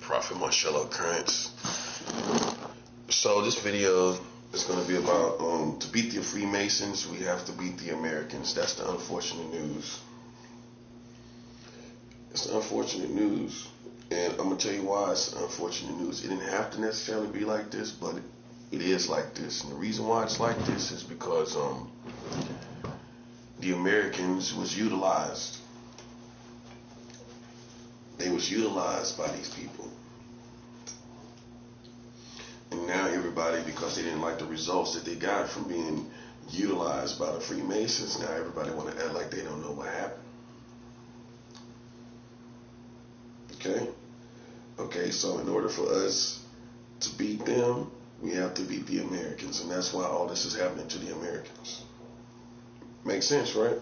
Prophet Marcello Currents. So this video is going to be about to beat the Freemasons, we have to beat the Americans. That's the unfortunate news. It's the unfortunate news. And I'm going to tell you why it's unfortunate news. It didn't have to necessarily be like this, but it is like this. And the reason why it's like this is because the Americans was utilized. They was utilized by these people. And now everybody, because they didn't like the results that they got from being utilized by the Freemasons, now everybody want to act like they don't know what happened. Okay, so in order for us to beat them, we have to beat the Americans, and that's why all this is happening to the Americans. Makes sense, right?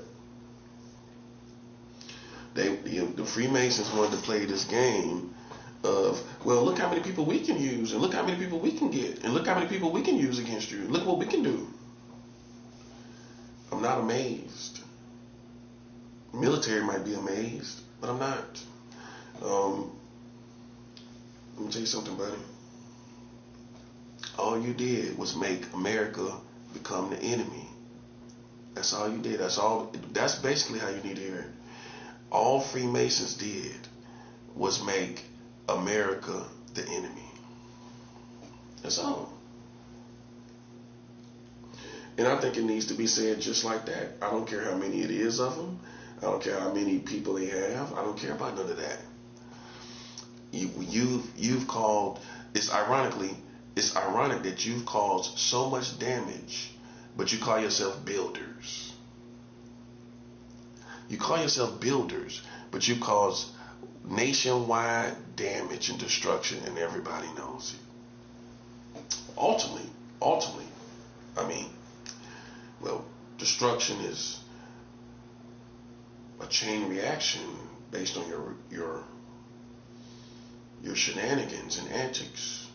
The Freemasons wanted to play this game of, well, look how many people we can use, and look how many people we can get, and look how many people we can use against you. Look what we can do. I'm not amazed. The military might be amazed, but I'm not. Let me tell you something, buddy. All you did was make America become the enemy. That's all you did. That's basically how you need to hear it. All Freemasons did was make America the enemy. That's all. And I think it needs to be said just like that. I don't care how many it is of them. I don't care how many people they have. I don't care about none of that. You've called, it's ironic that you've caused so much damage, but you call yourself builders. You call yourself builders, but you cause nationwide damage and destruction, and everybody knows it. Ultimately, I mean, well, destruction is a chain reaction based on your shenanigans and antics.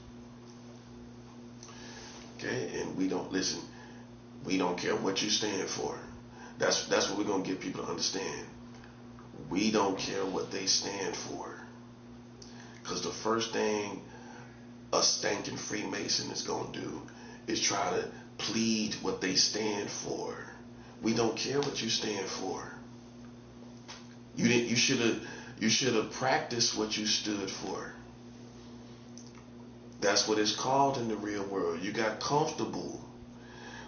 Okay, and we don't listen. We don't care what you stand for. That's what we're gonna get people to understand. We don't care what they stand for, because the first thing a stinking Freemason is gonna do is try to plead what they stand for. We don't care what you stand for. You should have practiced what you stood for. That's what it's called in the real world. You got comfortable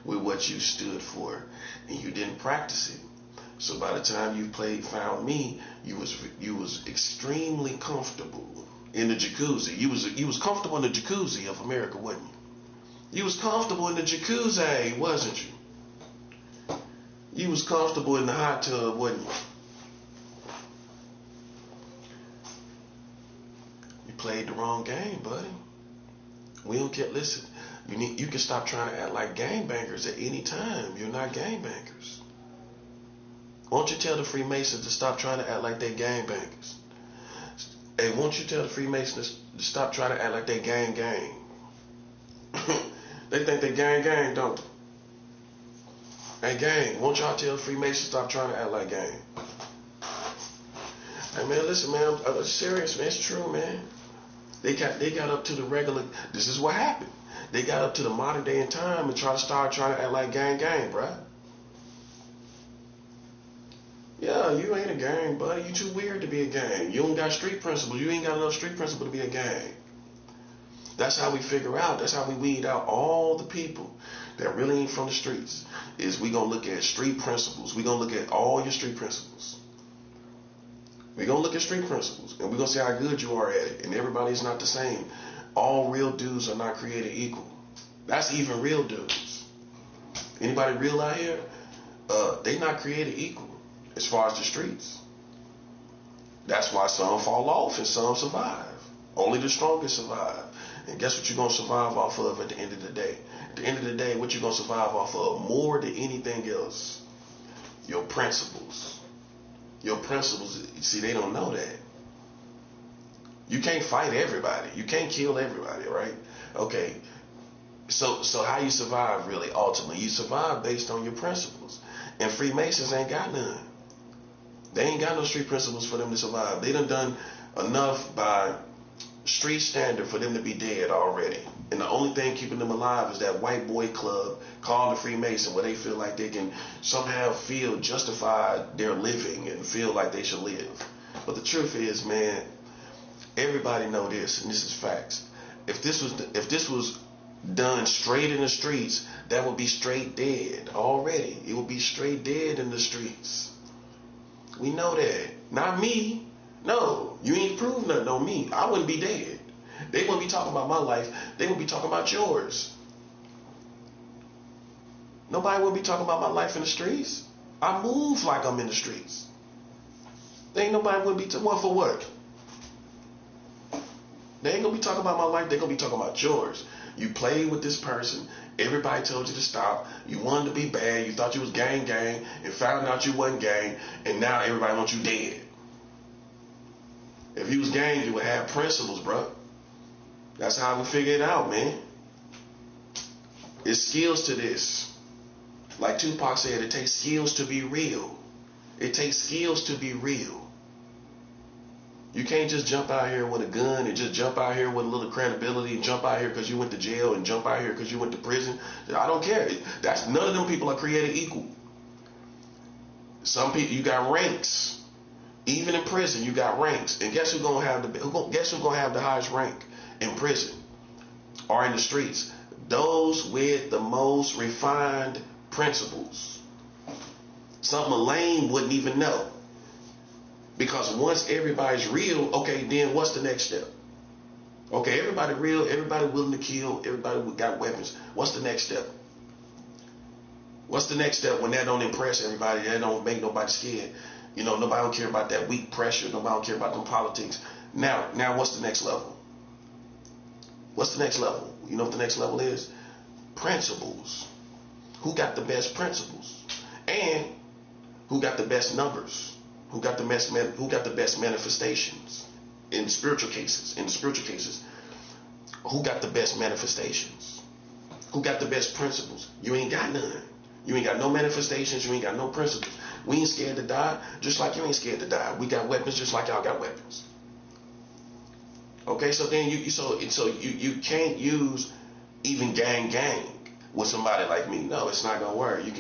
with what you stood for, and you didn't practice it. So by the time you found me, you was extremely comfortable in the jacuzzi. You was comfortable in the jacuzzi of America, wasn't you? You was comfortable in the jacuzzi, wasn't you? You was comfortable in the hot tub, wasn't you? You played the wrong game, buddy. We don't care. Listen, you can stop trying to act like gangbangers at any time. You're not gangbangers. Won't you tell the Freemasons to stop trying to act like they gangbangers? Hey, won't you tell the Freemasons to stop trying to act like they gang? They think they gang, don't they? Hey, gang, won't y'all tell the Freemasons stop trying to act like gang? Hey, man, listen, man, I'm serious, man. It's true, man. They got up to the regular. This is what happened. They got up to the modern day and time and trying to act like gang, bruh. Yeah, you ain't a gang, buddy. You too weird to be a gang. You don't got street principles. You ain't got enough street principle to be a gang. That's how we figure out. That's how we weed out all the people that really ain't from the streets. Is we gonna look at street principles. We gonna look at all your street principles. We're going to look at street principles, and we're going to see how good you are at it. And everybody's not the same. All real dudes are not created equal. That's even real dudes. Anybody real out here? They not created equal as far as the streets. That's why some fall off and some survive. Only the strongest survive. And guess what you're going to survive off of at the end of the day? At the end of the day, what you're going to survive off of more than anything else? Your principles. Your principles, see, they don't know that. You can't fight everybody. You can't kill everybody, right? Okay. So how you survive really, ultimately? You survive based on your principles. And Freemasons ain't got none. They ain't got no street principles for them to survive. They done enough by street standard for them to be dead already. And the only thing keeping them alive is that white boy club called the Freemason, where they feel like they can somehow feel justified their living and feel like they should live. But the truth is, man, everybody know this, and this is facts. If this was done straight in the streets, that would be straight dead already. It would be straight dead in the streets. We know that. Not me. No, you ain't proved nothing on me. I wouldn't be dead. They wouldn't be talking about my life. They would be talking about yours. Nobody would be talking about my life in the streets. I move like I'm in the streets. They ain't nobody would be what for what? They ain't gonna be talking about my life. They gonna be talking about yours. You played with this person. Everybody told you to stop. You wanted to be bad. You thought you was gang, and found out you wasn't gang, and now everybody wants you dead. If you was gang, you would have principles, bro. That's how we figure it out, man. It's skills to this. Like Tupac said, it takes skills to be real. It takes skills to be real. You can't just jump out here with a gun and just jump out here with a little credibility and jump out here because you went to jail and jump out here because you went to prison. I don't care. None of them people are created equal. Some people, you got ranks. Even in prison, you got ranks. And guess who's gonna have the highest rank in prison or in the streets? Those with the most refined principles. Something a lame wouldn't even know. Because once everybody's real, okay, then what's the next step? Okay, everybody real, everybody willing to kill, everybody got weapons. What's the next step? What's the next step when that don't impress everybody? That don't make nobody scared. You know, nobody don't care about that weak pressure. Nobody don't care about them politics. Now what's the next level? What's the next level? You know what the next level is? Principles. Who got the best principles? And who got the best numbers? Who got the best manifestations? In spiritual cases, who got the best manifestations? Who got the best principles? You ain't got none. You ain't got no manifestations. You ain't got no principles. We ain't scared to die, just like you ain't scared to die. We got weapons, just like y'all got weapons. Okay, so then you can't use even gang with somebody like me. No, it's not gonna work. You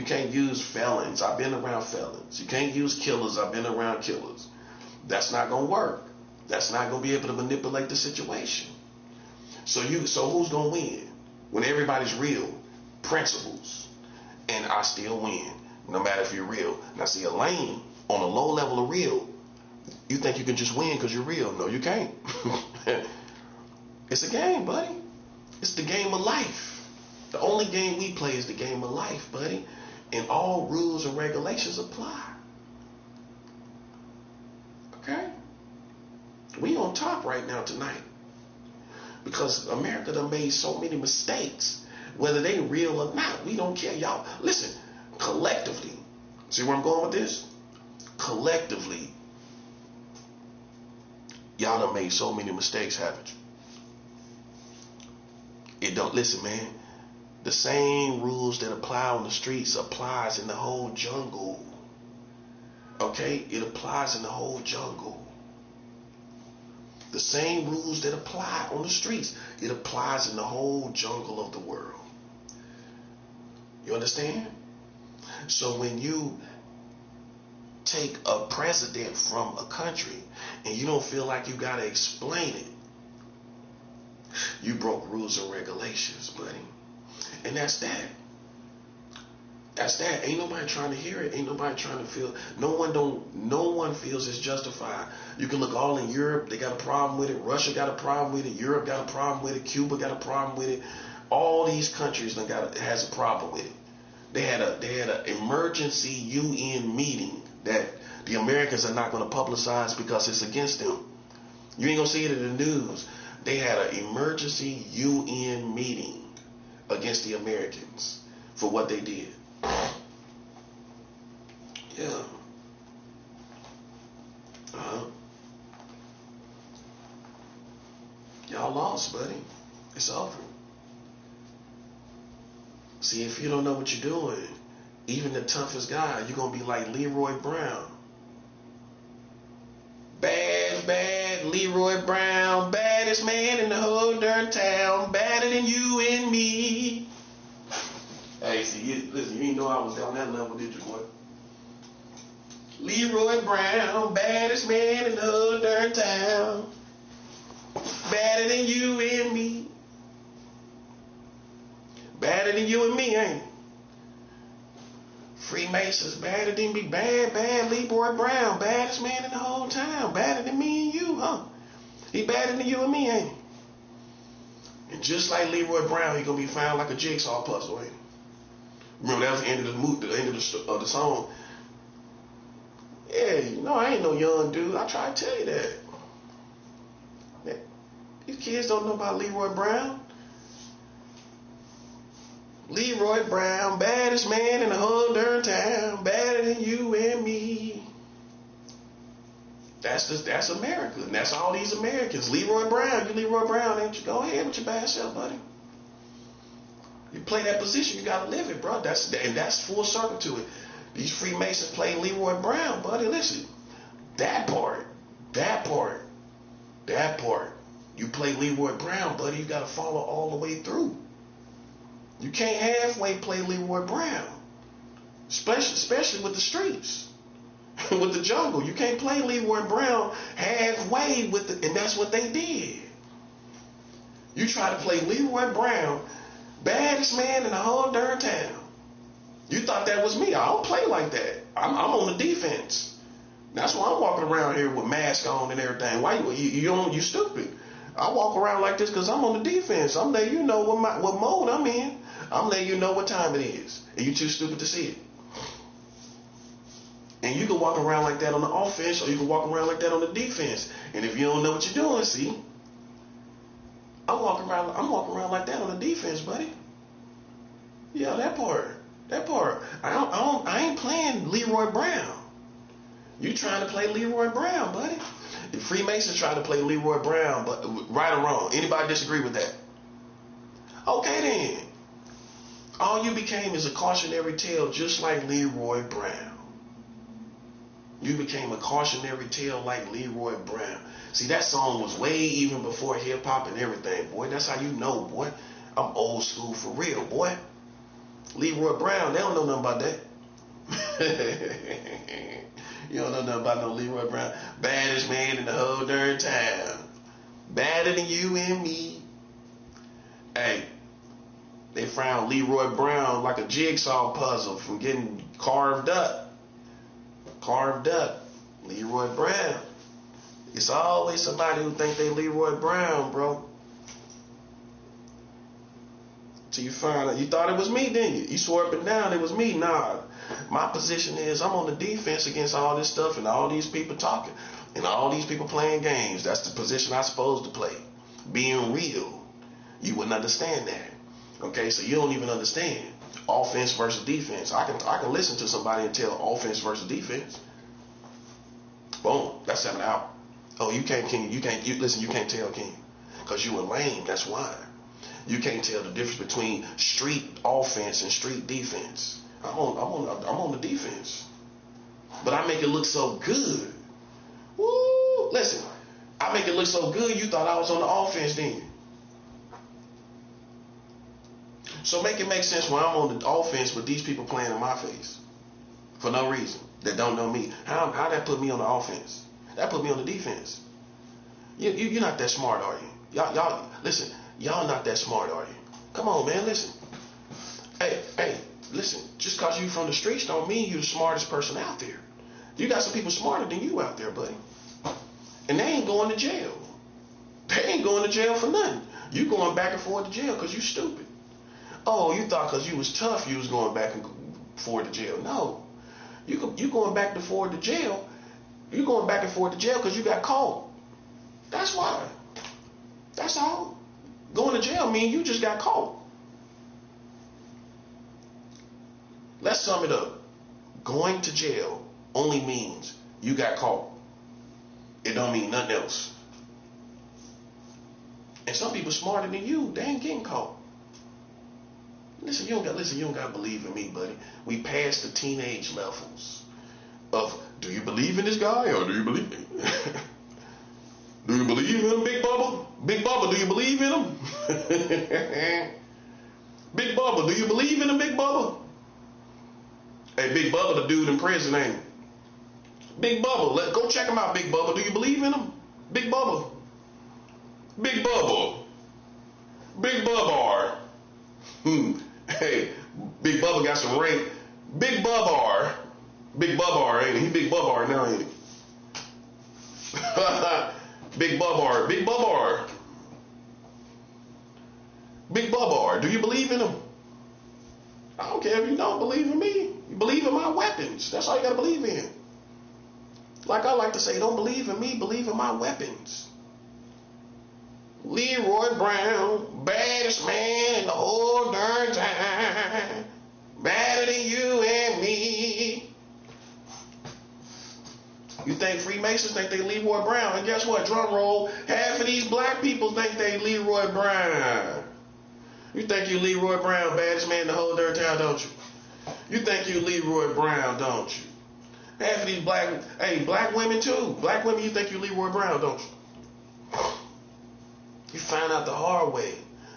can't use felons. I've been around felons. You can't use killers. I've been around killers. That's not gonna work. That's not gonna be able to manipulate the situation. So who's gonna win when everybody's real? Principles. And I still win, no matter if you're real. Now see, a lame on a low level of real, you think you can just win because you're real. No, you can't. It's a game, buddy. It's the game of life. The only game we play is the game of life, buddy. And all rules and regulations apply. Okay? We on top right now tonight. Because America done made so many mistakes. Whether they real or not, we don't care. Y'all, listen, collectively. See where I'm going with this? Collectively, y'all done made so many mistakes, haven't you? It don't, listen, man. The same rules that apply on the streets applies in the whole jungle. Okay? It applies in the whole jungle. The same rules that apply on the streets, it applies in the whole jungle of the world. You understand? So when you take a president from a country and you don't feel like you gotta explain it, you broke rules and regulations, buddy. And that's that. That's that. Ain't nobody trying to hear it. Ain't nobody trying to feel. No one feels it's justified. You can look all in Europe. They got a problem with it. Russia got a problem with it. Europe got a problem with it. Cuba got a problem with it. All these countries has a problem with it. They had an emergency UN meeting that the Americans are not going to publicize because it's against them. You ain't gonna see it in the news. They had an emergency UN meeting against the Americans for what they did. Yeah. Y'all lost, buddy. It's over. See, if you don't know what you're doing, even the toughest guy, you're going to be like Leroy Brown. Bad Leroy Brown, baddest man in the whole darn town, badder than you and me. Hey, see, listen, you didn't know I was down that level, did you, boy? Leroy Brown, baddest man in the whole darn town, badder than you and me. Badder than you and me, ain't it? Freemasons, badder than me, bad Leroy Brown, baddest man in the whole town, badder than me and you, huh? He badder than you and me, ain't he? And just like Leroy Brown, he gonna be found like a jigsaw puzzle, ain't he? Remember that was the end of the end of the song. Yeah, you know I ain't no young dude. I try to tell you that. These kids don't know about Leroy Brown. Leroy Brown, baddest man in the whole darn town, badder than you and me. That's America, and that's all these Americans. Leroy Brown, you Leroy Brown, ain't you? Go ahead with your bad self, buddy. You play that position, you gotta live it, bro. That's full circle to it. These Freemasons play Leroy Brown, buddy. Listen, that part. You play Leroy Brown, buddy. You gotta follow all the way through. You can't halfway play Leroy Brown, especially with the streets, with the jungle. You can't play Leroy Brown halfway with the, and that's what they did. You try to play Leroy Brown, baddest man in the whole darn town. You thought that was me. I don't play like that. I'm on the defense. That's why I'm walking around here with mask on and everything. Why you stupid? I walk around like this because I'm on the defense. I'm letting you know what mode I'm in. I'm letting you know what time it is. And you too stupid to see it. And you can walk around like that on the offense, or you can walk around like that on the defense. And if you don't know what you're doing, see, I'm walking around like that on the defense, buddy. Yeah, that part. I ain't playing Leroy Brown. You trying to play Leroy Brown, buddy. The Freemasons trying to play Leroy Brown, but right or wrong. Anybody disagree with that? Okay then. All you became is a cautionary tale, just like Leroy Brown. You became a cautionary tale like Leroy Brown. See, that song was way even before hip hop and everything, boy. That's how you know, boy. I'm old school for real, boy. Leroy Brown, they don't know nothing about that. You don't know nothing about no Leroy Brown. Baddest man in the whole darn town. Badder than you and me. Hey, they found Leroy Brown like a jigsaw puzzle from getting carved up. Leroy Brown. It's always somebody who think they Leroy Brown, bro. So you find out, you thought it was me, didn't you? You swore up and down it was me. Nah, my position is I'm on the defense against all this stuff and all these people talking and all these people playing games. That's the position I'm supposed to play. Being real. You wouldn't understand that. Okay, so you don't even understand offense versus defense. I can listen to somebody and tell offense versus defense. Boom, that's 7 out. Oh, you can't, King. You can't tell, King, because you a lame. That's why. You can't tell the difference between street offense and street defense. I'm on the defense, but I make it look so good. Woo! Listen, I make it look so good. You thought I was on the offense, didn't you? So make it make sense when I'm on the offense with these people playing in my face for no reason that don't know me. How that put me on the offense? That put me on the defense. You're not that smart, are you? Y'all listen. Y'all not that smart, are you? Come on, man, listen. Hey, listen. Just cause you from the streets don't mean you the smartest person out there. You got some people smarter than you out there, buddy. And they ain't going to jail. They ain't going to jail for nothing. You going back and forth to jail because you stupid. Oh, you thought because you was tough you was going back and forth to jail. No. You going back and forth to jail. You going back and forth to jail because you got caught. That's why. That's all. Going to jail means you just got caught. Let's sum it up. Going to jail only means you got caught. It don't mean nothing else. And some people smarter than you, they ain't getting caught. Listen, you don't gotta believe in me, buddy. We passed the teenage levels of do you believe in this guy or do you believe in do you believe in him, Big Bubba? Big Bubba, do you believe in him? Big Bubba, do you believe in him, Big Bubba? Hey, Big Bubba, the dude in prison, ain't he? Big Bubba, go check him out, Big Bubba. Do you believe in him? Big Bubba. Big Bubba. Big Bubba. Hey, Big Bubba got some rank. Big Bubba. Big Bubba, ain't he? He Big Bubba now, ain't he? Big Bubba. Big Bubba. Big Bubba. Do you believe in him? I don't care if you don't believe in me. You believe in my weapons. That's all you got to believe in. Like I like to say, don't believe in me, believe in my weapons. Leroy Brown, baddest man in the whole darn time. Badder than you and me. You think Freemasons think they Leroy Brown? And guess what? Drum roll. Half of these black people think they Leroy Brown. You think you Leroy Brown, baddest man in the whole darn town, don't you? You think you Leroy Brown, don't you? Half of these black women too. Black women, you think you Leroy Brown, don't you? You find out the hard way.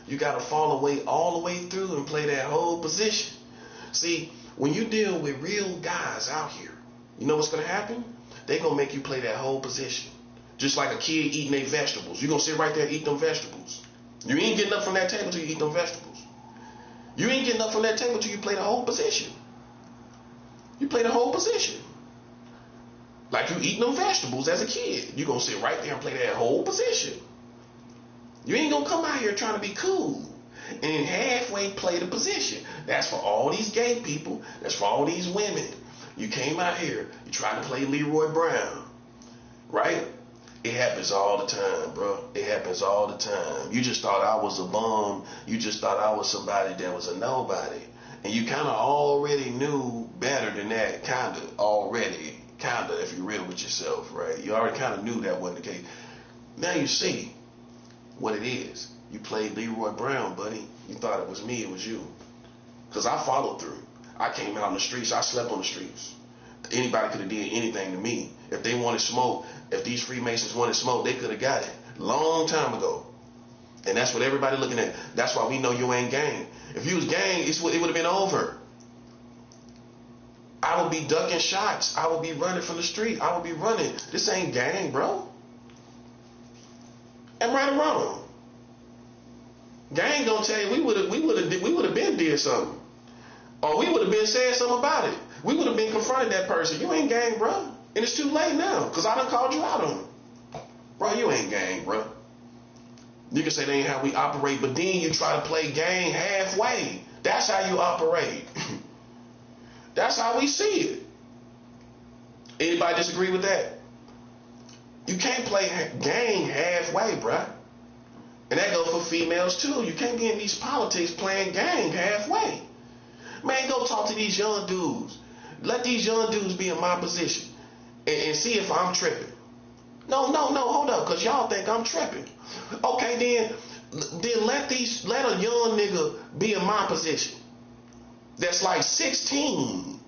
You got to fall away all the way through and play that whole position. See, when you deal with real guys out here, you know what's going to happen? They're going to make you play that whole position. Just like a kid eating their vegetables. You're going to sit right there and eat them vegetables. You ain't getting up from that table till you eat them vegetables. You ain't getting up from that table till you play the whole position. You play the whole position. Like you eating them vegetables as a kid. You're going to sit right there and play that whole position. You ain't going to come out here trying to be cool and halfway play the position. That's for all these gay people. That's for all these women. You came out here. You tried to play Leroy Brown. Right? It happens all the time, bro. It happens all the time. You just thought I was a bum. You just thought I was somebody that was a nobody. And you kind of already knew better than that, kind of already. Kind of, if you're real with yourself, right? You already kind of knew that wasn't the case. Now you see what it is. You played Leroy Brown, buddy. You thought it was me, it was you. Because I followed through. I came out on the streets. I slept on the streets. Anybody could have did anything to me. If they wanted smoke, if these Freemasons wanted smoke, they could have got it. Long time ago. And that's what everybody looking at. That's why we know you ain't gang. If you was gang, it would have been over. I would be ducking shots. I would be running from the street. I would be running. This ain't gang, bro. Am right or wrong? Gang gonna tell you we would have been did something, or we would have been saying something about it. We would have been confronted that person. You ain't gang, bro, and it's too late now because I done called you out on it, bro. You ain't gang, bro. You can say that ain't how we operate, but then you try to play gang halfway. That's how you operate. That's how we see it. Anybody disagree with that? You can't play gang halfway, bruh. And that goes for females too. You can't be in these politics playing gang halfway. Man, go talk to these young dudes. Let these young dudes be in my position and see if I'm tripping. No, hold up, because y'all think I'm tripping. Okay, then let a young nigga be in my position. That's like 16,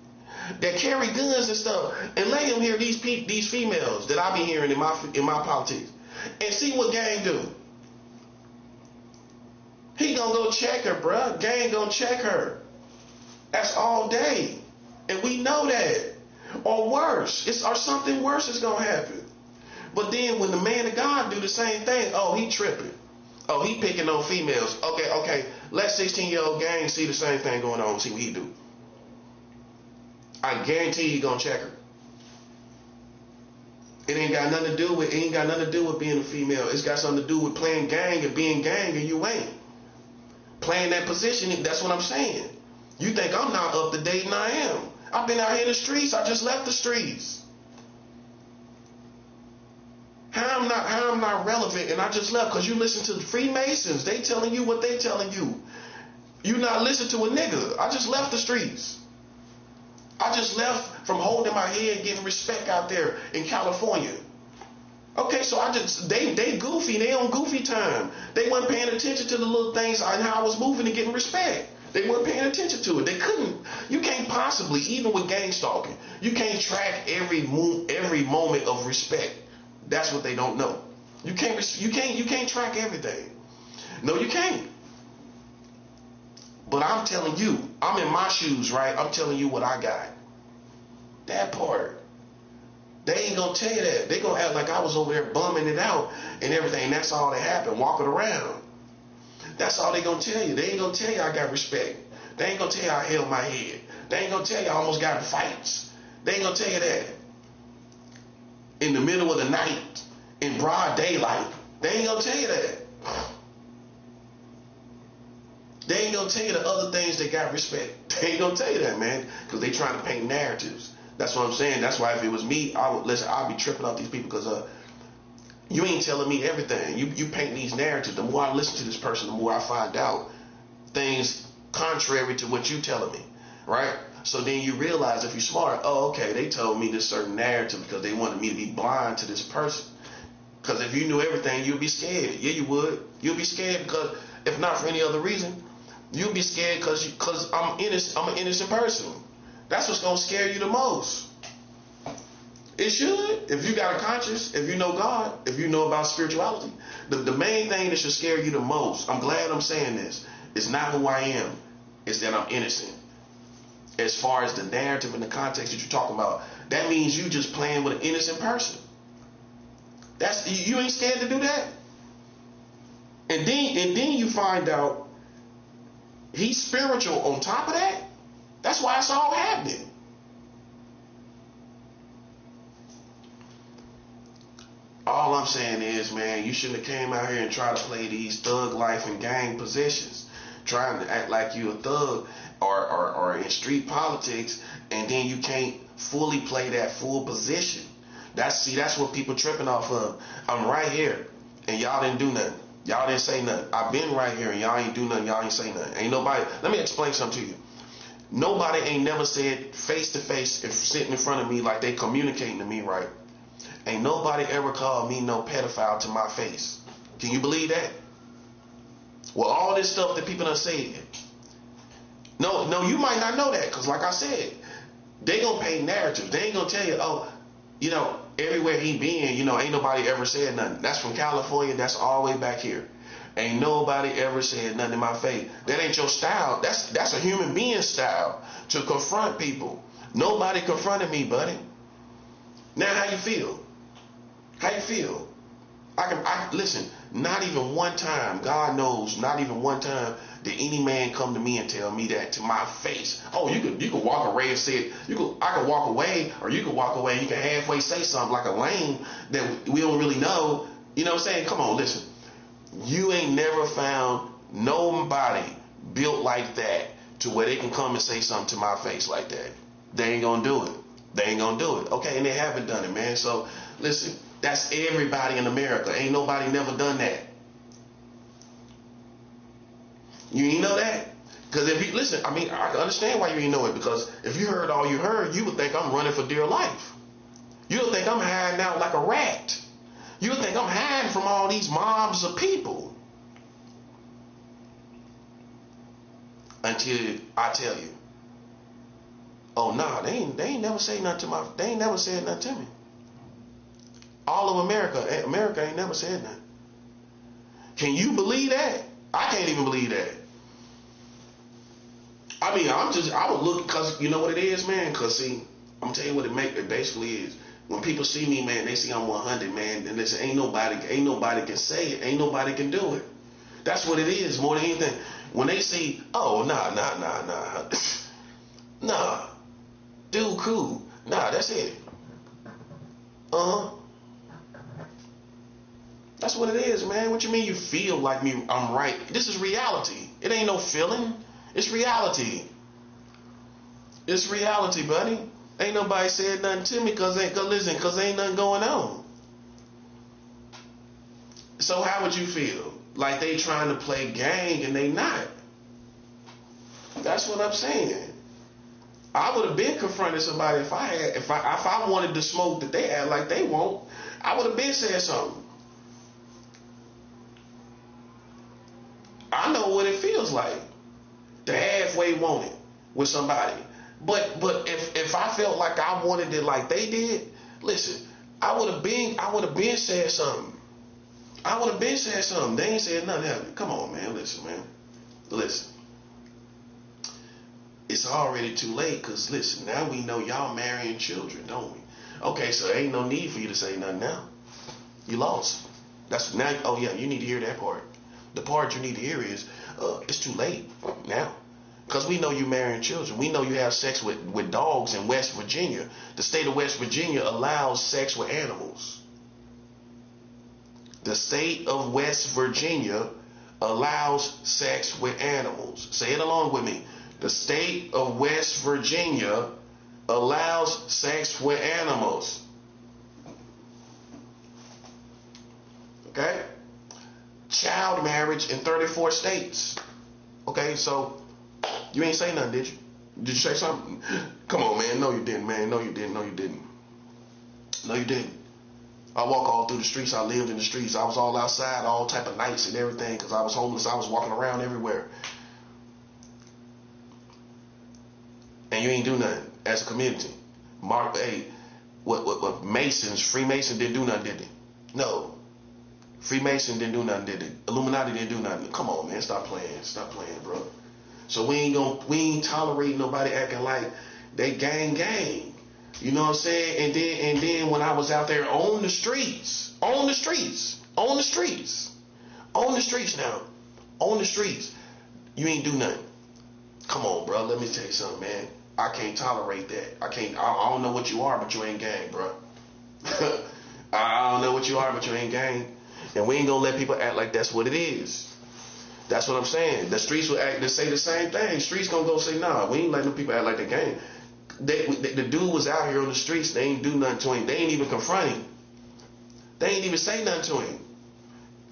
that carry guns and stuff, and let him hear these females that I be hearing in my politics, and see what gang do. He gonna go check her, bruh. Gang gonna check her. That's all day, and we know that. Or worse, or something worse is gonna happen. But then when the man of God do the same thing, oh, he tripping. Oh, he picking on females. Okay. Let 16-year-old gang see the same thing going on and see what he do. I guarantee he gonna check her. It ain't got nothing to do with being a female. It's got something to do with playing gang and being gang, and you ain't. Playing that position, that's what I'm saying. You think I'm not up to date, and I am. I've been out here in the streets. I just left the streets. How I'm not relevant and I just left? Because you listen to the Freemasons. They telling you what they telling you. You not listen to a nigga. I just left the streets. I just left from holding my head, getting respect out there in California. Okay, so they goofy. They on goofy time. They weren't paying attention to the little things and how I was moving and getting respect. They weren't paying attention to it. They couldn't. You can't possibly, even with gang stalking, you can't track every moment of respect. That's what they don't know. You can't track everything. No, you can't. But I'm telling you, I'm in my shoes, right? I'm telling you what I got. That part. They ain't gonna tell you that. They gonna act like I was over there bumming it out and everything. That's all that happened, walking around. That's all they gonna tell you. They ain't gonna tell you I got respect. They ain't gonna tell you I held my head. They ain't gonna tell you I almost got in fights. They ain't gonna tell you that. In the middle of the night, in broad daylight. They ain't gonna tell you that. They ain't gonna tell you the other things that got respect. They ain't gonna tell you that, man, because they trying to paint narratives. That's what I'm saying. That's why if it was me, I'd be tripping off these people because you ain't telling me everything. You paint these narratives. The more I listen to this person, the more I find out things contrary to what you telling me, right? So then you realize if you're smart, oh, okay, they told me this certain narrative because they wanted me to be blind to this person. Because if you knew everything, you'd be scared. Yeah, you would. You'd be scared because if not for any other reason, you'd be scared because I'm innocent. I'm an innocent person. That's what's gonna scare you the most. It should. If you got a conscience, if you know God, if you know about spirituality, the main thing that should scare you the most, I'm glad I'm saying this, is not who I am, it's that I'm innocent. As far as the narrative and the context that you're talking about, that means you just playing with an innocent person. You ain't scared to do that. And then you find out he's spiritual on top of that. That's why it's all happening. All I'm saying is, man, you shouldn't have came out here and tried to play these thug life and gang positions, trying to act like you a thug or in street politics, and then you can't fully play that full position. That's what people tripping off of. I'm right here, and y'all didn't do nothing. Y'all didn't say nothing. I've been right here, and y'all ain't do nothing. Y'all ain't say nothing. Ain't nobody. Let me explain something to you. Nobody ain't never said face to face if sitting in front of me like they communicating to me, right? Ain't nobody ever called me no pedophile to my face. Can you believe that? Well, all this stuff that people done said. No, you might not know that, because like I said, they gonna paint narratives. They ain't gonna tell you, oh, everywhere he been, ain't nobody ever said nothing. That's from California. That's all the way back here. Ain't nobody ever said nothing in my face. That ain't your style. That's a human being style to confront people. Nobody confronted me, buddy. Now, how you feel? How you feel? I listen. Not even one time, God knows, not even one time did any man come to me and tell me that to my face. Oh, you could walk away and say it. I could walk away, or you could walk away and you can halfway say something like a lame that we don't really know. You know what I'm saying? Come on, listen. You ain't never found nobody built like that to where they can come and say something to my face like that. They ain't gonna do it. They ain't gonna do it. Okay, and they haven't done it, man. So listen, that's everybody in America. Ain't nobody never done that. You ain't know that? Because if you listen, I understand why you ain't know it, because if you heard all you heard, you would think I'm running for dear life. You would think I'm hiding out like a rat. You would think I'm hiding from all these mobs of people. Until I tell you, oh nah, they ain't never say nothing to they ain't never said nothing to me. All of America ain't never said nothing. Can you believe that? I can't even believe that. I would look, because you know what it is, man? Because see, I'm gonna tell you what it basically is. When people see me, man, they see I'm 100, man, and they say ain't nobody can say it, ain't nobody can do it. That's what it is more than anything. When they see, oh, nah, nah, dude, cool, nah, that's it. That's what it is, man. What you mean you feel like me? I'm right. This is reality. It ain't no feeling. It's reality. It's reality, buddy. Ain't nobody said nothing to me because ain't nothing going on. So how would you feel? Like they trying to play gang and they not. That's what I'm saying. I would have been confronted somebody if I wanted the smoke that they had like they want. I would have been said something. I know what it feels like to halfway want it with somebody. But if I felt like I wanted it like they did, listen, I would have been said something. I would have been said something. They ain't said nothing, have you? Come on, man. Listen, man. Listen. It's already too late, because listen, now we know y'all marrying children, don't we? Okay, so ain't no need for you to say nothing now. You lost. That's now. Oh yeah, you need to hear that part. The part you need to hear is, it's too late now. Because we know you marrying children. We know you have sex with dogs in West Virginia. The state of West Virginia allows sex with animals. The state of West Virginia allows sex with animals. Say it along with me. The state of West Virginia allows sex with animals. Okay? Child marriage in 34 states. Okay, so you ain't say nothing, did you? Did you say something? Come on, man. No, you didn't, man. No, you didn't. No, you didn't. No, you didn't. I walk all through the streets. I lived in the streets. I was all outside all type of nights and everything because I was homeless. I was walking around everywhere. And you ain't do nothing as a community. Mark, hey, what Masons, Freemasons didn't do nothing, did they? No. Freemason didn't do nothing, did they? Illuminati didn't do nothing. Come on, man, stop playing. Stop playing, bro. So we ain't tolerating nobody acting like they gang. You know what I'm saying? And then when I was out there on the streets now, on the streets, you ain't do nothing. Come on, bro. Let me tell you something, man. I can't tolerate that. I don't know what you are, but you ain't gang, bro. I don't know what you are, but you ain't gang. And we ain't gonna let people act like that's what it is. That's what I'm saying. The streets will act. They say the same thing. Streets gonna go say, nah, we ain't letting them people act like they gang. The dude was out here on the streets. They ain't do nothing to him. They ain't even confront him. They ain't even say nothing to him.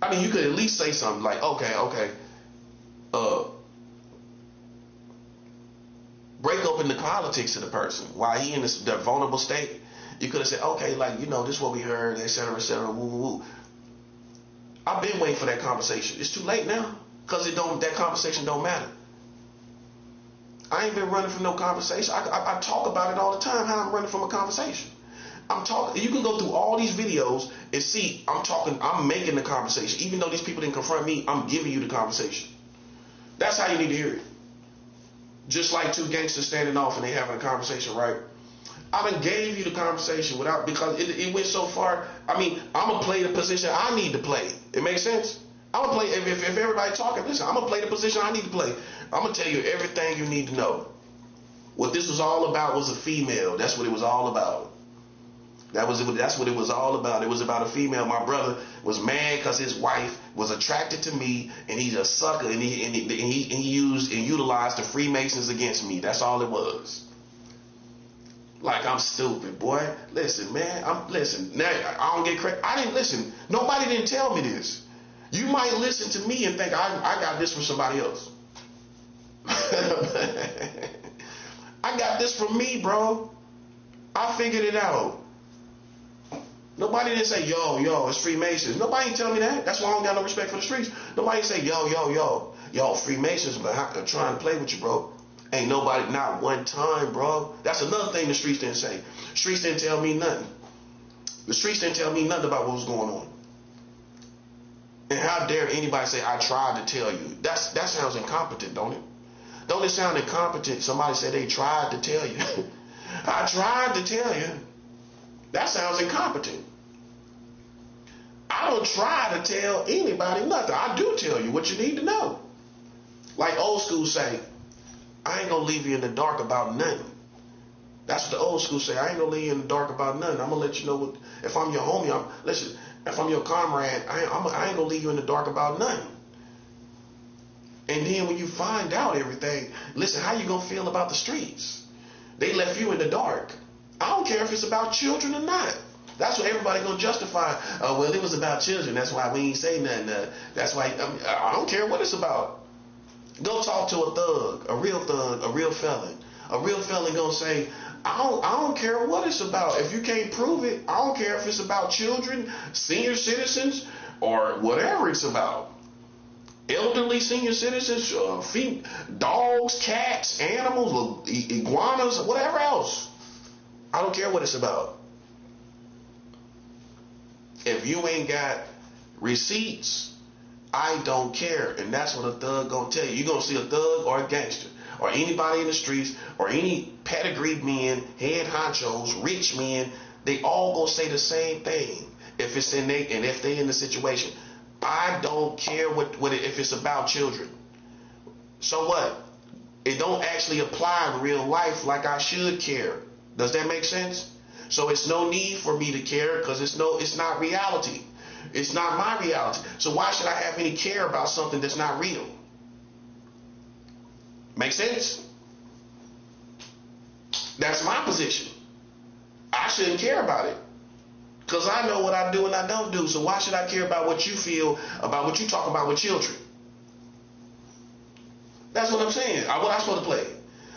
I mean, you could at least say something like, okay, break open the politics of the person while he in this vulnerable state. You could have said, okay, like, you know, this is what we heard, et cetera, woo, woo, woo. I've been waiting for that conversation. It's too late now, because that conversation don't matter. I ain't been running from no conversation. I talk about it all the time, how I'm running from a conversation. I'm talking. You can go through all these videos and see I'm making the conversation. Even though these people didn't confront me, I'm giving you the conversation. That's how you need to hear it. Just like two gangsters standing off and they having a conversation, right? I done gave you the conversation because it went so far. I mean, I'm going to play the position I need to play. It makes sense? I'm going to play, if everybody talking, listen, I'm going to play the position I need to play. I'm going to tell you everything you need to know. What this was all about was a female. That's what it was all about. That's what it was all about. It was about a female. My brother was mad because his wife was attracted to me, and he's a sucker, and he used and utilized the Freemasons against me. That's all it was. Like I'm stupid, boy. Listen, man. Listen. Now I don't get credit. I didn't listen. Nobody didn't tell me this. You might listen to me and think I got this from somebody else. I got this from me, bro. I figured it out. Nobody didn't say, yo, it's Freemasons. Nobody didn't tell me that. That's why I don't got no respect for the streets. Nobody say, yo, Freemasons, but I'm trying to play with you, bro. Ain't nobody, not one time, bro. That's another thing the streets didn't say. Streets didn't tell me nothing. The streets didn't tell me nothing about what was going on. And how dare anybody say, I tried to tell you. That sounds incompetent, don't it? Don't it sound incompetent? Somebody said they tried to tell you. I tried to tell you. That sounds incompetent. I don't try to tell anybody nothing. I do tell you what you need to know. Like old school say, I ain't gonna leave you in the dark about nothing. That's what the old school say. I ain't gonna leave you in the dark about nothing. I'm gonna let you know what. If I'm your homie, listen. If I'm your comrade, I ain't gonna leave you in the dark about nothing. And then when you find out everything, listen, how you gonna feel about the streets? They left you in the dark. I don't care if it's about children or not. That's what everybody gonna justify. Oh, well, it was about children. That's why we ain't say nothing. That's why I don't care what it's about. Go talk to a thug, a real felon. A real felon gonna say, I don't care what it's about. If you can't prove it, I don't care if it's about children, senior citizens, or whatever it's about. Elderly senior citizens, dogs, cats, animals, iguanas, whatever else. I don't care what it's about. If you ain't got Receipts, I don't care. And that's what a thug gonna tell you. You're gonna see a thug or a gangster or anybody in the streets or any pedigreed men, head honchos, rich men, they all gonna say the same thing. If it's in they and if they in the situation, I don't care what if it's about children. So what? It don't actually apply in real life like I should care. Does that make sense? So it's no need for me to care because it's not reality. It's not my reality. So why should I have any care about something that's not real? Make sense? That's my position. I shouldn't care about it. Because I know what I do and I don't do. So why should I care about what you feel about what you talk about with children? That's what I'm saying. What I supposed to play?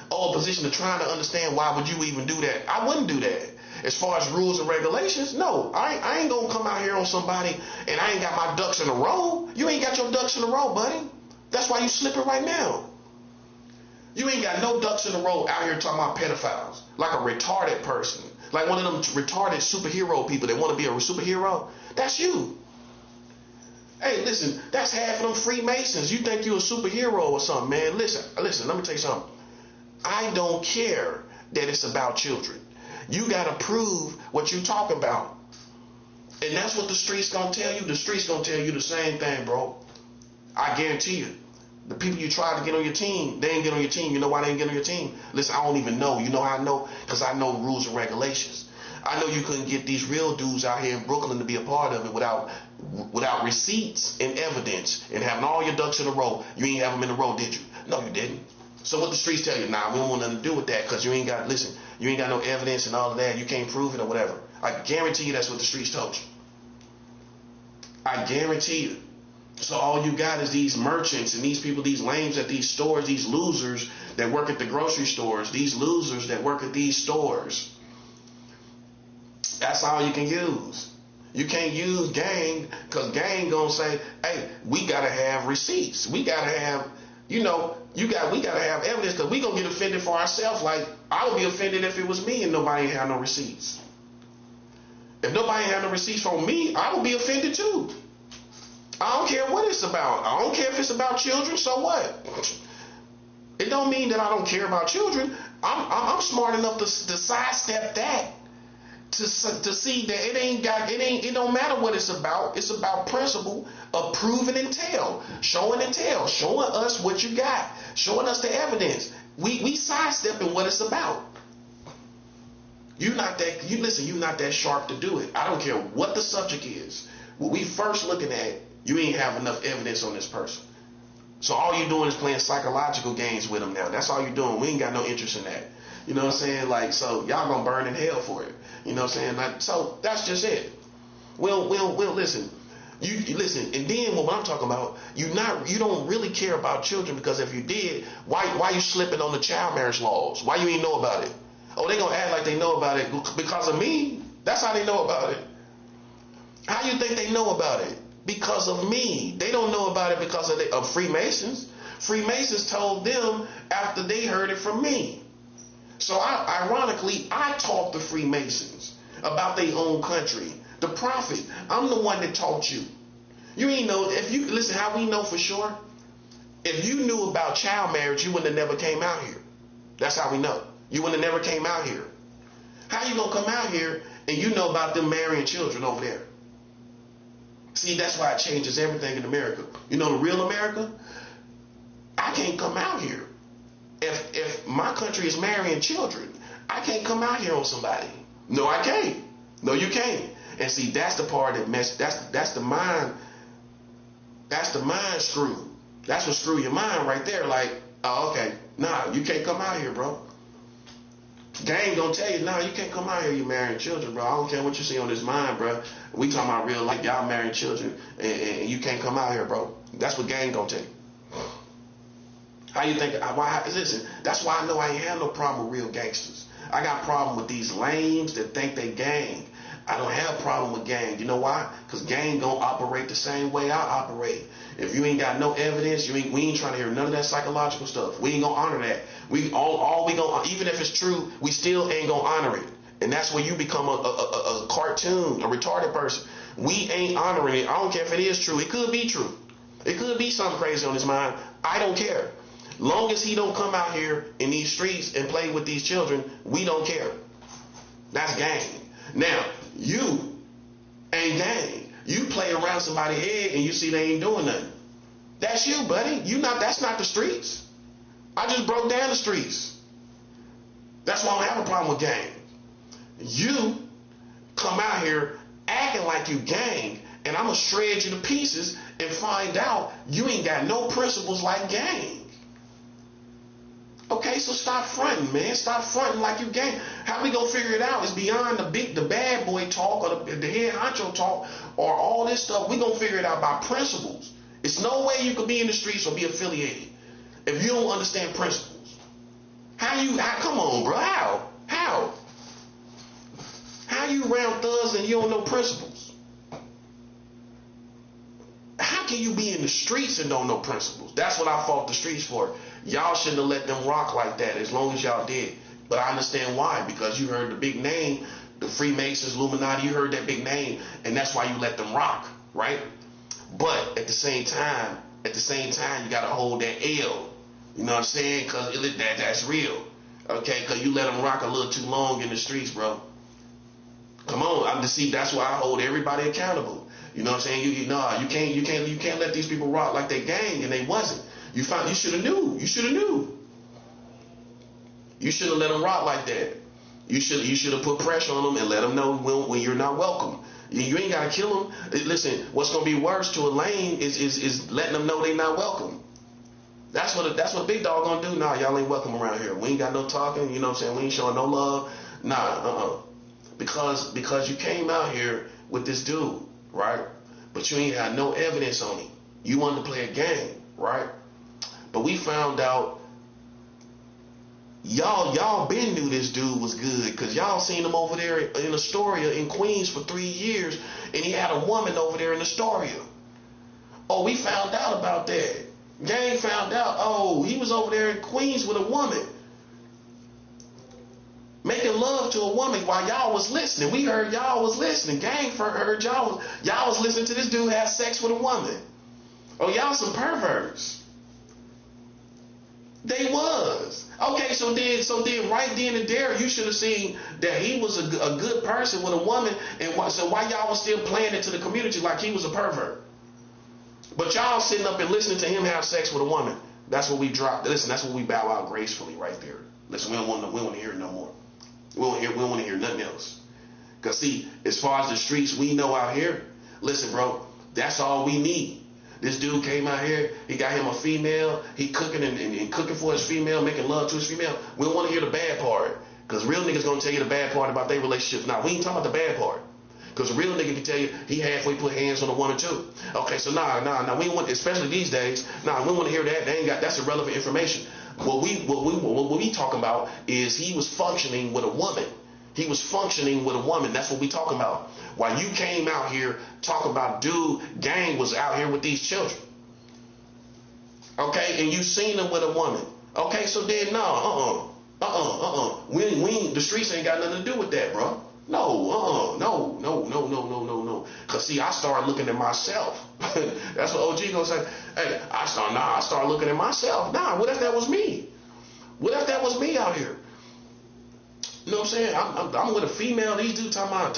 Oh, a position of trying to understand why would you even do that? I wouldn't do that. As far as rules and regulations, no. I ain't going to come out here on somebody and I ain't got my ducks in a row. You ain't got your ducks in a row, buddy. That's why you slipping right now. You ain't got no ducks in a row out here talking about pedophiles. Like a retarded person. Like one of them retarded superhero people that want to be a superhero. That's you. Hey, listen, that's half of them Freemasons. You think you a superhero or something, man. Listen, let me tell you something. I don't care that it's about children. You got to prove what you talk about. And that's what the streets going to tell you. The streets going to tell you the same thing, bro. I guarantee you. The people you try to get on your team, they ain't get on your team. You know why they ain't get on your team? Listen, I don't even know. You know how I know? Because I know rules and regulations. I know you couldn't get these real dudes out here in Brooklyn to be a part of it without receipts and evidence and having all your ducks in a row. You ain't have them in a row, did you? No, you didn't. So what the streets tell you? Nah, we don't want nothing to do with that because you ain't got no evidence and all of that. You can't prove it or whatever. I guarantee you that's what the streets told you. I guarantee you. So all you got is these merchants and these people, these lames at these stores, these losers that work at the grocery stores, these losers that work at these stores. That's all you can use. You can't use gang because gang gonna say, hey, we gotta have receipts. We gotta have, we gotta have evidence because we gonna get offended for ourselves. Like I would be offended if it was me and nobody had no receipts. If nobody had no receipts from me, I would be offended too. I don't care what it's about. I don't care if it's about children. So what? It don't mean that I don't care about children. I'm smart enough to sidestep that to see that it don't matter what it's about. It's about principle of proving and tell, showing us what you got, showing us the evidence. We sidestepping what it's about. You're not that sharp to do it. I don't care what the subject is. What we first looking at, you ain't have enough evidence on this person. So all you're doing is playing psychological games with them now. That's all you're doing. We ain't got no interest in that. You know what I'm saying? Like, so y'all gonna burn in hell for it. You know what I'm saying? Like, so that's just it. We'll listen. You listen, and then what I'm talking about, you don't really care about children because if you did, why you slipping on the child marriage laws? Why you ain't know about it? Oh, they gonna act like they know about it because of me. That's how they know about it. How you think they know about it? Because of me. They don't know about it because of Freemasons. Freemasons told them after they heard it from me. So ironically, I taught the Freemasons about their own country. The prophet. I'm the one that taught you. You ain't know. Listen, how we know for sure? If you knew about child marriage, you wouldn't have never came out here. That's how we know. You wouldn't have never came out here. How you gonna come out here and you know about them marrying children over there? See, that's why it changes everything in America. You know the real America? I can't come out here. If my country is marrying children, I can't come out here on somebody. No, I can't. No, you can't. And see, that's the part that that's the mind screw. That's what screw your mind right there. Like, oh, okay, nah, you can't come out here, bro. Gang gonna tell you, nah, you can't come out here, you marrying children, bro. I don't care what you see on this mind, bro. We talking about real life, y'all marrying children, and you can't come out here, bro. That's what gang gonna tell you. How you think, listen, that's why I know I ain't have no problem with real gangsters. I got a problem with these lames that think they gang. I don't have a problem with gang. You know why? Because gang don't operate the same way I operate. If you ain't got no evidence, we ain't trying to hear none of that psychological stuff. We ain't gonna honor that. Even if it's true, we still ain't gonna honor it. And that's where you become a cartoon, a retarded person. We ain't honoring it. I don't care if it is true. It could be true. It could be something crazy on his mind. I don't care. Long as he don't come out here in these streets and play with these children, we don't care. That's gang. Now, you ain't gang. You play around somebody's head and you see they ain't doing nothing. That's you, buddy. That's not the streets. I just broke down the streets. That's why I don't have a problem with gang. You come out here acting like you gang, and I'm going to shred you to pieces and find out you ain't got no principles like gang. Okay, so stop fronting, man. Stop fronting like you gang. How we gonna figure it out is beyond the bad boy talk or the head honcho talk or all this stuff. We gonna figure it out by principles. It's no way you could be in the streets or be affiliated if you don't understand principles. Come on, bro. How you around thugs and you don't know principles? How can you be in the streets and don't know principles? That's what I fought the streets for. Y'all shouldn't have let them rock like that as long as y'all did. But I understand why. Because you heard the big name, the Freemasons, Illuminati, you heard that big name, and that's why you let them rock, right? But at the same time, you got to hold that L. You know what I'm saying? Because that's real. Okay? Because you let them rock a little too long in the streets, bro. Come on. That's why I hold everybody accountable. You know what I'm saying? You can't let these people rock like they gang, and they wasn't. You should have knew. You should have let them rock like that. You should have put pressure on them and let them know when you're not welcome. You ain't gotta kill them. Listen, what's gonna be worse to a lame is letting them know they not welcome. That's what Big Dog gonna do. Nah, y'all ain't welcome around here. We ain't got no talking. You know what I'm saying? We ain't showing no love. Nah, because you came out here with this dude, right? But you ain't had no evidence on him. You wanted to play a game, right? But we found out y'all been knew this dude was good because y'all seen him over there in Astoria in Queens for 3 years, and he had a woman over there in Astoria. Oh, we found out about that. Gang found out, oh, he was over there in Queens with a woman, making love to a woman while y'all was listening. We heard y'all was listening. Gang heard y'all was listening to this dude have sex with a woman. Oh, y'all some perverts. They was. Okay, so then right then and there, you should have seen that he was a good person with a woman, and so why y'all was still playing it to the community like he was a pervert? But y'all sitting up and listening to him have sex with a woman. That's what we dropped. Listen, that's what we bow out gracefully right there. Listen, we don't want to hear it no more. We don't want to hear nothing else. Cause see, as far as the streets we know out here, listen, bro, that's all we need. This dude came out here, he got him a female, he cooking and cooking for his female, making love to his female. We don't want to hear the bad part. Because real niggas gonna tell you the bad part about their relationships. Now, we ain't talking about the bad part. Because a real nigga can tell you he halfway put hands on a woman too. Okay, so nah, we don't want, especially these days, we don't want to hear that. That's irrelevant information. What we talking about is he was functioning with a woman. He was functioning with a woman. That's what we talking about. While you came out here talking about dude, gang was out here with these children. Okay, and you seen them with a woman. Okay, so then no, the streets ain't got nothing to do with that, bro. No. Cause see, I started looking at myself. That's what OG gonna say. Hey, I started looking at myself. Nah, what if that was me? What if that was me out here? You know what I'm saying? I'm with a female. These dudes talking about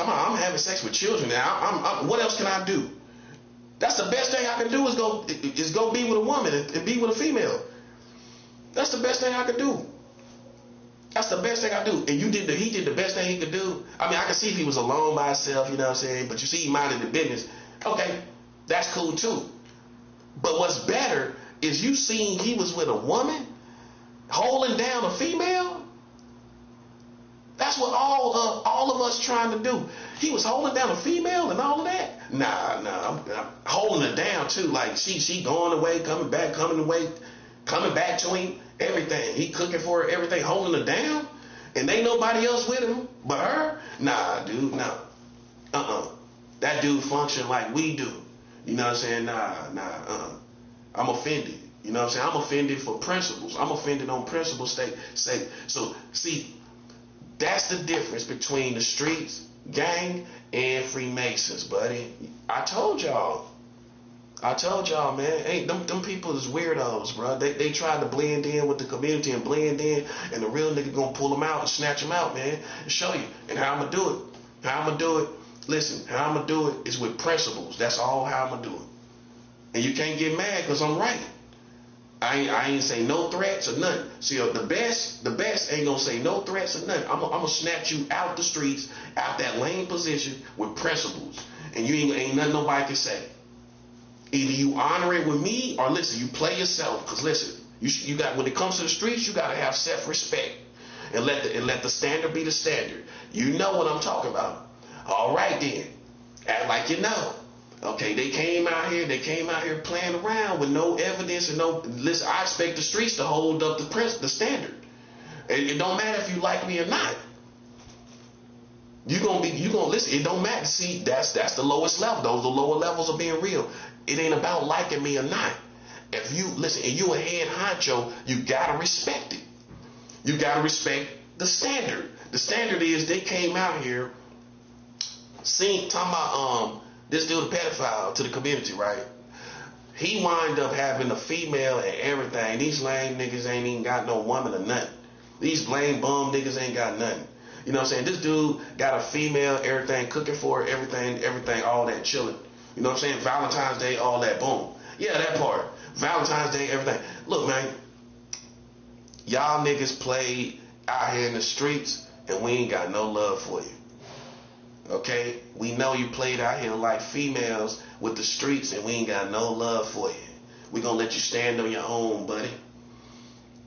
I'm having sex with children. Now, what else can I do? That's the best thing I can do is go be with a woman and be with a female. That's the best thing I could do. That's the best thing I do. And he did the best thing he could do. I mean, I can see if he was alone by himself, you know what I'm saying? But you see he minded the business. Okay, that's cool too. But what's better is you seeing he was with a woman holding down a female. That's what all of us trying to do. He was holding down a female and all of that. Nah, I'm holding her down too. Like she going away, coming back to him, everything. He cooking for her, everything, holding her down, and ain't nobody else with him but her. Nah, dude, no. That dude function like we do. You know what I'm saying? I'm offended. You know what I'm saying? I'm offended for principles. I'm offended on principles. So see. That's the difference between the streets gang and Freemasons, buddy. I told y'all. Man. Ain't them people is weirdos, bro. They try to blend in with the community and blend in, and the real nigga gonna pull them out and snatch them out, man, and show you. And how I'm gonna do it. How I'm gonna do it. Listen, how I'm gonna do it is with principles. That's all how I'm gonna do it. And you can't get mad because I'm right. I ain't say no threats or nothing. See, the best ain't gonna say no threats or nothing. I'm gonna snatch you out the streets, out that lane position with principles, and you ain't nothing nobody can say. Either you honor it with me, or listen, you play yourself. Cause listen, you got, when it comes to the streets, you gotta have self-respect, and let the standard be the standard. You know what I'm talking about. All right then, act like you know. Okay, they came out here playing around with no evidence and no. Listen, I expect the streets to hold up the standard. It don't matter if you like me or not. You gonna listen. It don't matter. See, that's the lowest level. Those are the lower levels of being real. It ain't about liking me or not. If you listen and you a head honcho, you gotta respect it. You gotta respect the standard. The standard is they came out here, talking about this dude a pedophile to the community, right? He wind up having a female and everything. These lame niggas ain't even got no woman or nothing. These lame bum niggas ain't got nothing. You know what I'm saying? This dude got a female, everything, cooking for her, everything, all that chilling. You know what I'm saying? Valentine's Day, all that, boom. Yeah, that part. Valentine's Day, everything. Look, man, y'all niggas played out here in the streets and we ain't got no love for you. Okay? We know you played out here like females with the streets and we ain't got no love for you. We gonna let you stand on your own, buddy.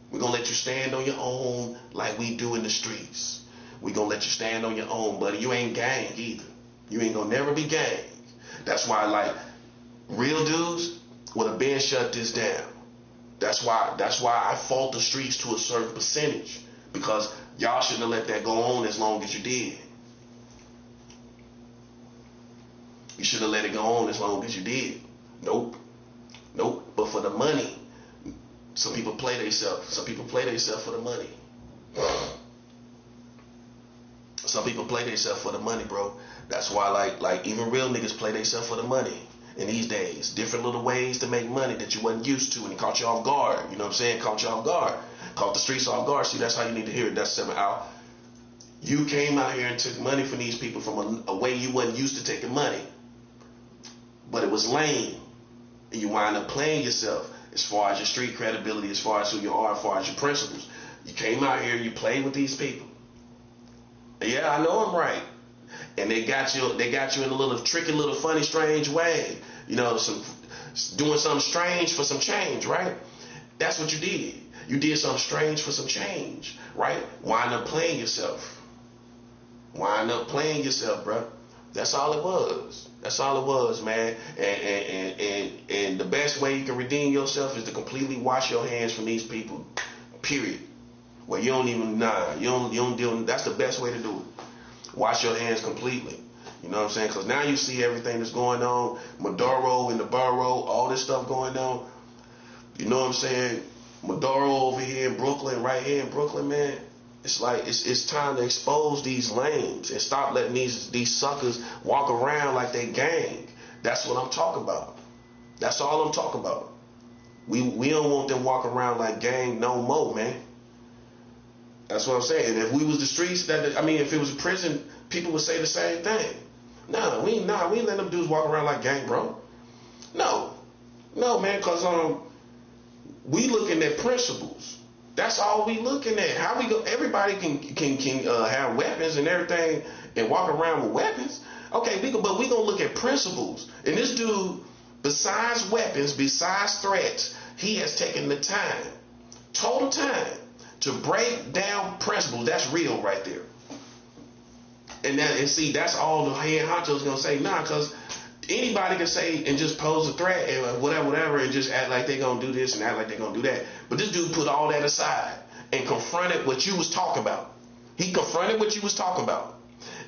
We gonna let you stand on your own like we do in the streets. We gonna let you stand on your own, buddy. You ain't gang either. You ain't gonna never be gang. That's why, like, real dudes would have been shut this down. That's why I fault the streets to a certain percentage, because y'all shouldn't have let that go on as long as you did. You should have let it go on as long as you did. Nope. But for the money, some people play themselves. Some people play themselves for the money. Some people play themselves for the money, bro. That's why, like even real niggas play themselves for the money in these days. Different little ways to make money that you wasn't used to, and it caught you off guard. You know what I'm saying? Caught you off guard. Caught the streets off guard. See, that's how you need to hear it. That's 7 out. You came out here and took money from these people from a way you wasn't used to taking money. But it was lame. And you wind up playing yourself as far as your street credibility, as far as who you are, as far as your principles. You came out here and you played with these people. Yeah, I know I'm right. And they got you in a little tricky, little funny, strange way. You know, doing something strange for some change, right? That's what you did. You did something strange for some change, right? Wind up playing yourself. Wind up playing yourself, bro. That's all it was. That's all it was, man. And the best way you can redeem yourself is to completely wash your hands from these people. Period. Well, you don't even you don't deal. That's the best way to do it. Wash your hands completely. You know what I'm saying? Because now you see everything that's going on. Maduro in the borough, all this stuff going on. You know what I'm saying? Maduro over here in Brooklyn, right here in Brooklyn, man. It's like it's time to expose these lames and stop letting these suckers walk around like they gang. That's what I'm talking about. That's all I'm talking about. We don't want them walking around like gang no more, man. That's what I'm saying. If we was the streets, if it was a prison, people would say the same thing. We ain't letting them dudes walk around like gang, bro. No, man, because we looking at principles. That's all we looking at. How we go? Everybody can have weapons and everything and walk around with weapons. Okay, but we gonna look at principles. And this dude, besides weapons, besides threats, he has taken the time, total time, to break down principles. That's real right there. And see, that's all the head honcho's gonna say. Nah, because anybody can say and just pose a threat and whatever, and just act like they gonna do this and act like they gonna do that. But this dude put all that aside and confronted what you was talking about. He confronted what you was talking about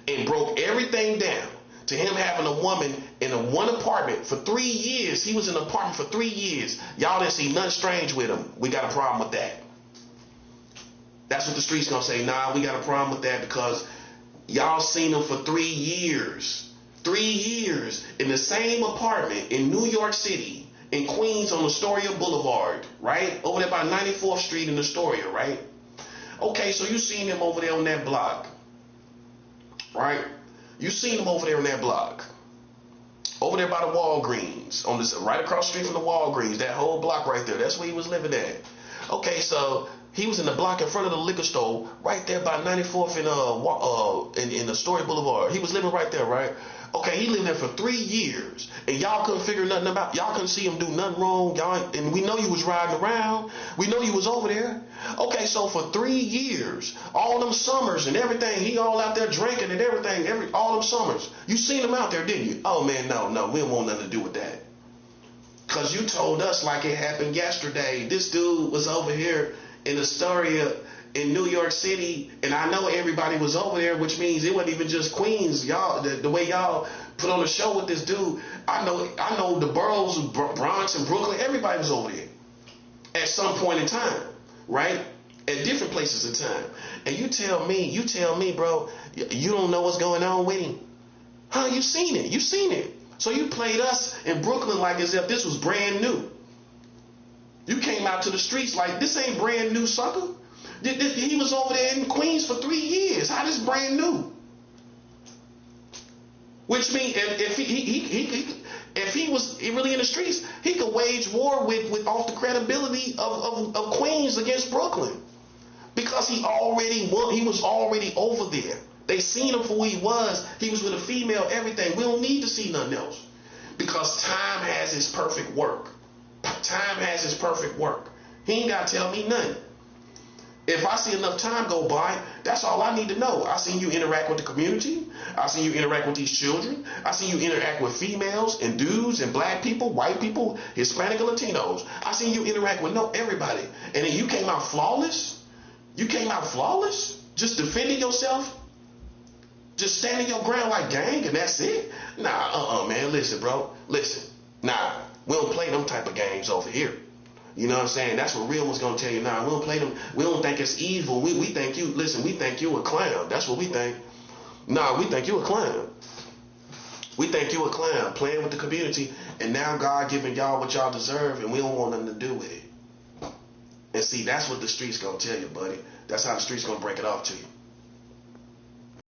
and broke everything down to him having a woman in one apartment for 3 years. He was in an apartment for 3 years. Y'all didn't see nothing strange with him. We got a problem with that. That's what the streets gonna say. Nah, we got a problem with that because Y'all seen him for 3 years. 3 years in the same apartment in New York City, in Queens on Astoria Boulevard, right? Over there by 94th Street in Astoria, right? Okay, so you seen him over there on that block, right? You seen him over there on that block. Over there by the Walgreens, on this, right across the street from the Walgreens, that whole block right there. That's where he was living at. Okay, so he was in the block in front of the liquor store, right there by 94th in Astoria Boulevard. He was living right there, right? Okay, he lived there for 3 years, and y'all couldn't figure nothing about. Y'all couldn't see him do nothing wrong. Y'all, and we know you was riding around. We know you was over there. Okay, so for 3 years, all them summers and everything, he all out there drinking and everything. All them summers, you seen him out there, didn't you? Oh man, no, we don't want nothing to do with that. Cause you told us like it happened yesterday. This dude was over here in Astoria in New York City, and I know everybody was over there, which means it wasn't even just Queens. Y'all, the way y'all put on a show with this dude, I know the boroughs, Bronx and Brooklyn, everybody was over there at some point in time, right? At different places in time. And you tell me, bro, you don't know what's going on with him. Huh? You seen it. So you played us in Brooklyn like as if this was brand new. You came out to the streets like this ain't brand new, sucker. He was over there in Queens for 3 years. How this brand new? Which means if he was really in the streets, he could wage war with off the credibility of Queens against Brooklyn, because he was already over there. They seen him for who he was. He was with a female, everything. We don't need to see nothing else, because time has its perfect work. Time has its perfect work. He ain't got to tell me nothing. If I see enough time go by, that's all I need to know. I seen you interact with the community. I seen you interact with these children. I seen you interact with females and dudes and black people, white people, Hispanic and Latinos. I seen you interact with everybody. And then you came out flawless? You came out flawless? Just defending yourself? Just standing your ground like gang and that's it? Nah, man, listen, bro. Listen. Nah, we don't play them type of games over here. You know what I'm saying? That's what real one's gonna tell you. Nah, we don't play them. We don't think it's evil. We think you, listen, we think you a clown. That's what we think. Nah, we think you a clown. We think you a clown playing with the community, and now God giving y'all what y'all deserve, and we don't want nothing to do with it. And see, that's what the streets gonna tell you, buddy. That's how the streets gonna break it off to you.